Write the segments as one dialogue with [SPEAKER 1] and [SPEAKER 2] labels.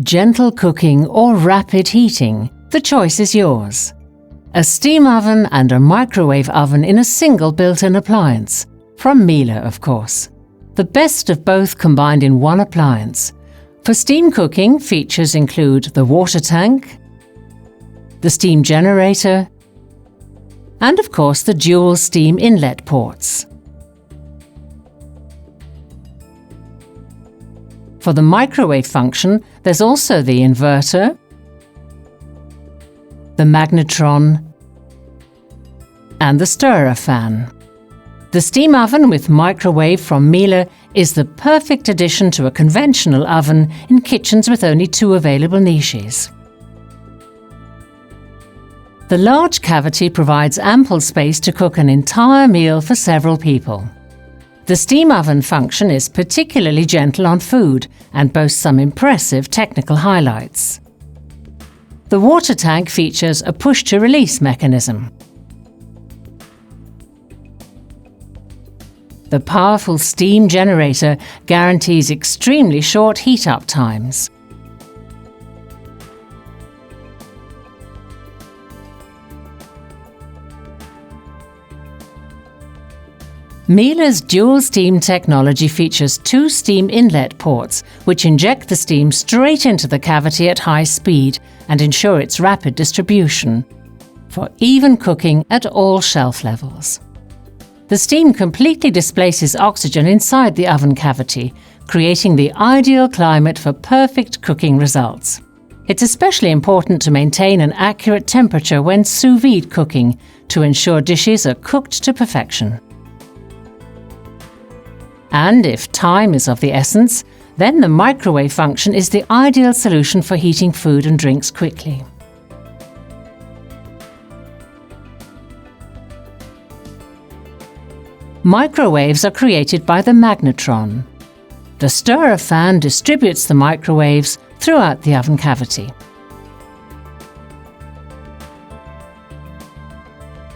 [SPEAKER 1] gentle cooking or rapid heating, the choice is yours. A steam oven and a microwave oven in a single built-in appliance. From Miele, of course. The best of both combined in one appliance. For steam cooking, features include the water tank, the steam generator, and of course the dual steam inlet ports. For the microwave function, there's also the inverter, the magnetron, and the stirrer fan. The steam oven with microwave from Miele is the perfect addition to a conventional oven in kitchens with only 2 available niches. The large cavity provides ample space to cook an entire meal for several people. The steam oven function is particularly gentle on food and boasts some impressive technical highlights. The water tank features a push-to-release mechanism. The powerful steam generator guarantees extremely short heat-up times. Miele's dual steam technology features 2 steam inlet ports which inject the steam straight into the cavity at high speed and ensure its rapid distribution, for even cooking at all shelf levels. The steam completely displaces oxygen inside the oven cavity, creating the ideal climate for perfect cooking results. It's especially important to maintain an accurate temperature when sous vide cooking to ensure dishes are cooked to perfection. And if time is of the essence, then the microwave function is the ideal solution for heating food and drinks quickly. Microwaves are created by the magnetron. The stirrer fan distributes the microwaves throughout the oven cavity.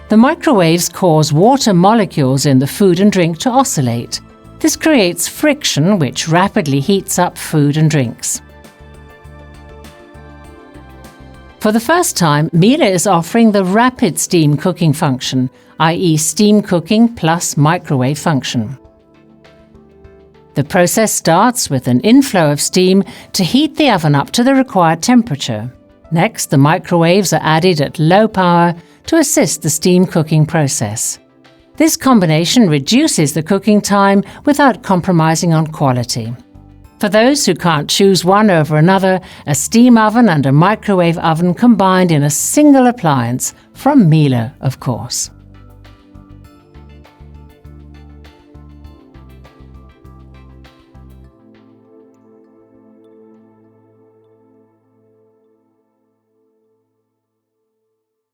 [SPEAKER 1] The microwaves cause water molecules in the food and drink to oscillate. This creates friction which rapidly heats up food and drinks. For the first time, Miele is offering the rapid steam cooking function, i.e. steam cooking plus microwave function. The process starts with an inflow of steam to heat the oven up to the required temperature. Next, the microwaves are added at low power to assist the steam cooking process. This combination reduces the cooking time without compromising on quality. For those who can't choose one over another, a steam oven and a microwave oven combined in a single appliance, from Miele, of course.